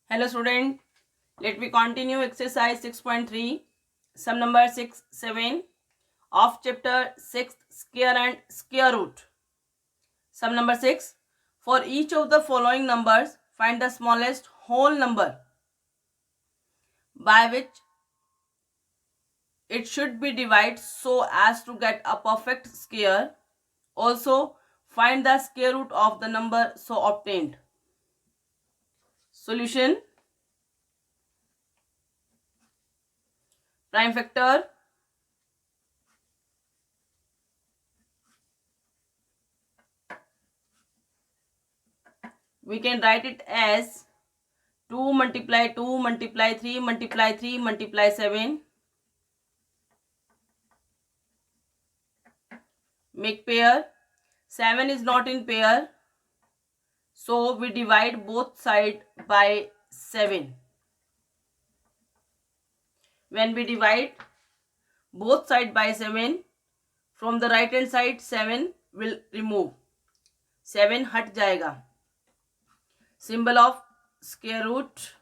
Hello student, let me continue exercise 6.3, sum number 6, 7 of chapter 6 square and square root. Sum number 6, for each of the following numbers find the smallest whole number by which it should be divided so as to get a perfect square. Also find the square root of the number so obtained. Solution: prime factor, we can write it as 2 multiply 2 multiply 3 multiply 3 multiply 7. Make pair. 7 is not in pair, so we divide both sides by 7. When we divide both sides by 7, from the right hand side 7 will remove. 7 हट जाएगा. Symbol of square root.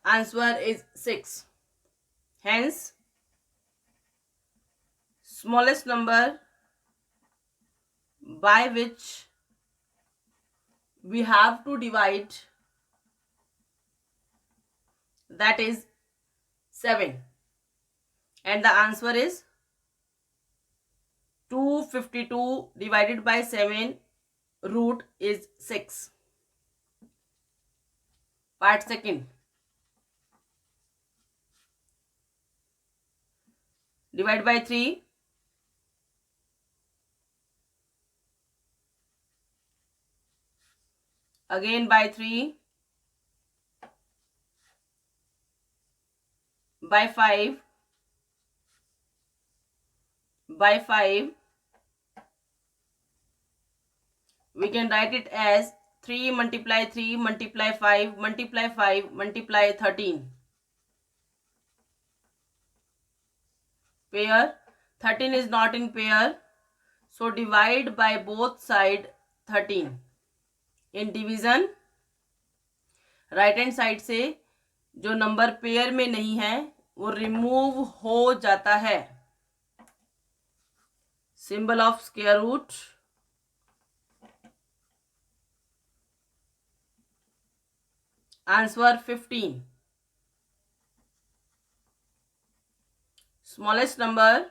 Answer is 6. Hence, smallest number by which we have to divide, that is 7, and the answer is 252 divided by 7, root is 6. Part second. Divide by 3. Again by 3. By 5. By 5. We can write it as 3 multiply 3 multiply 5 multiply 5 multiply 13. Pair. 13 is not in pair, so divide by both side 13. In division, right hand side से जो number pair में नहीं है वो remove हो जाता है. Symbol of square root. Answer 15. Smallest number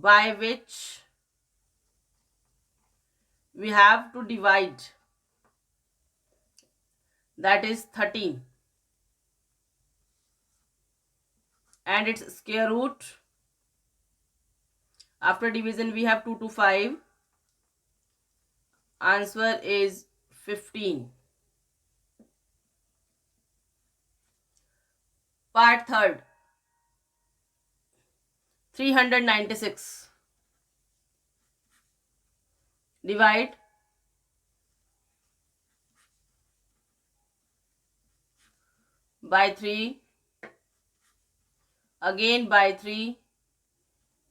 by which we have to divide, that is 13, and its square root. After division we have 2 to 5. Answer is 15. Part third. 396. Divide by 3. Again by 3.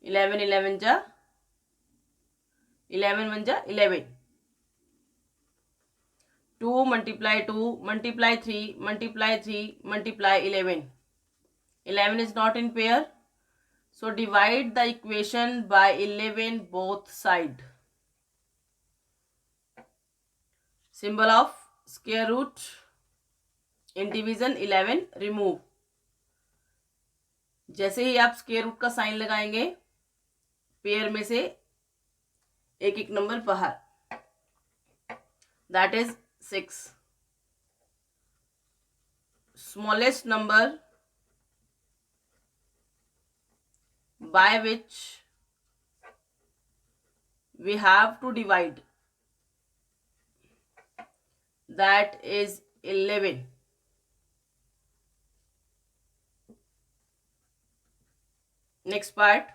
11 11 ja 11 1 ja 11. 2 multiply 2 multiply 3 multiply 3 multiply 11. 11 is not in pair, so divide the equation by 11 both side. Symbol of square root. In division 11 remove. जैसे ही आप square root का sign लगाएंगे pair में से एक एक number बाहर, that is 6. Smallest number by which we have to divide, that is 11. Next part.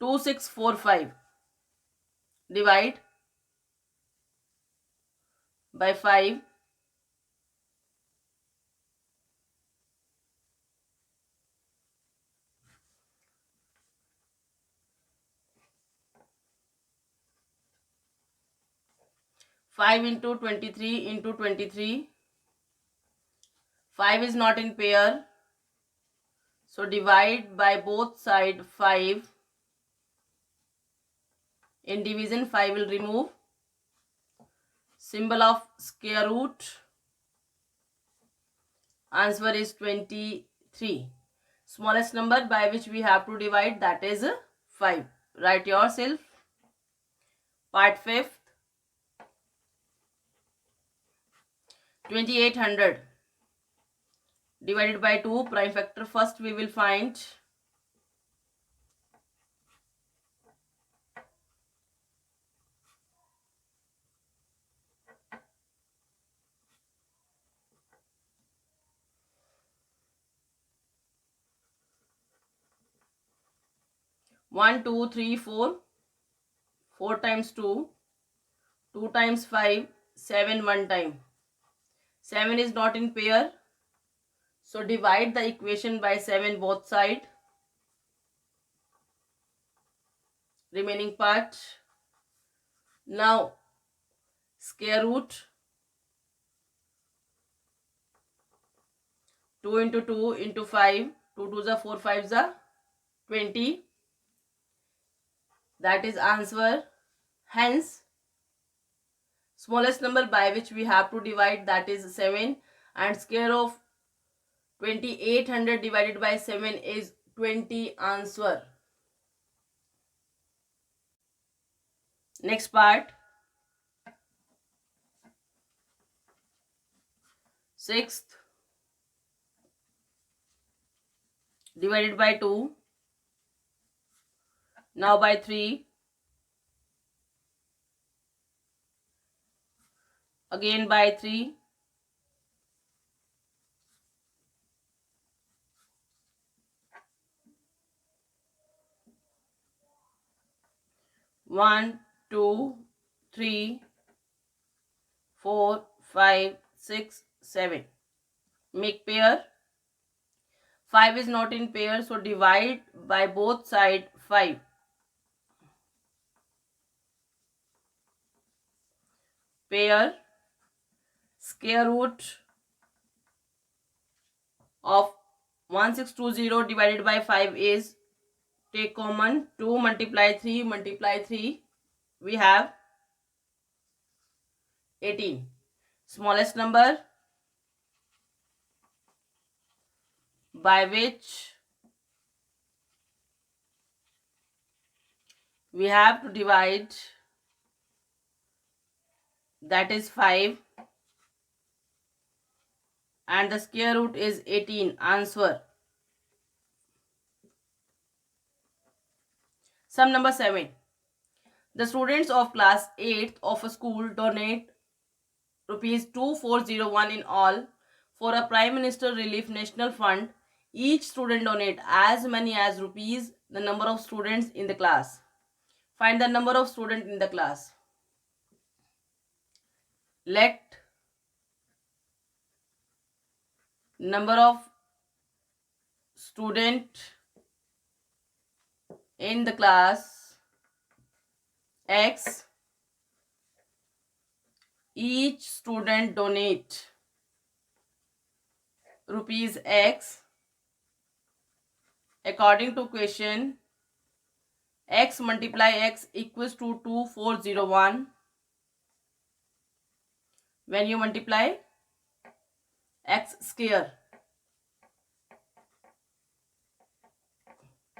2645. Divide by 5. 5 into 23 into 23. 5 is not in pair, so divide by both side 5. In division 5 will remove symbol of square root. Answer is 23. Smallest number by which we have to divide, that is 5. Write yourself. Part 5th. 2800 divided by 2. Prime factor first we will find. One, two, three, 4. 4 times 2. 2 times 5. 7 one time. 7 is not in pair, so divide the equation by 7 both side. Remaining part. Now square root. 2 into 2 into 5. 2 2s are 4 5s are 20. That is answer. Hence, smallest number by which we have to divide, that is 7, and square of 2800 divided by 7 is 20. Answer. Next part. 6th divided by 2. Now by 3. Again by 3. One, 2, 3, 4, 5, 6, 7. Make pair. 5 is not in pair, so divide by both side 5. Pair. Square root of 1620 divided by 5 is, take common, 2 multiply 3 multiply 3. We have 18. Smallest number by which we have to divide, that is 5, and the square root is 18. Answer. Sum number 7. The students of class 8th of a school donate rupees 2401 in all for a Prime Minister Relief National Fund. Each student donate as many as rupees the number of students in the class. Find the number of students in the class. Let number of student in the class X. Each student donate rupees X according to question. X multiply X equals to 2401. When you multiply X square,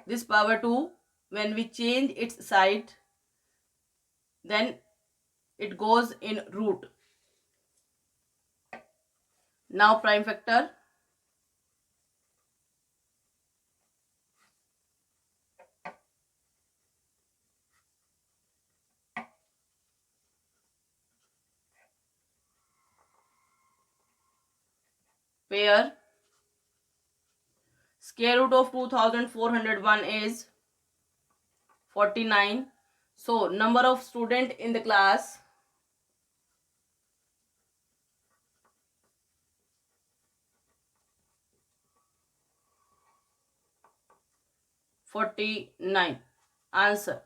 this power 2, when we change its side, then it goes in root. Now prime factor. Pair. Square root of 2401 is 49. So number of student in the class, (49). Answer.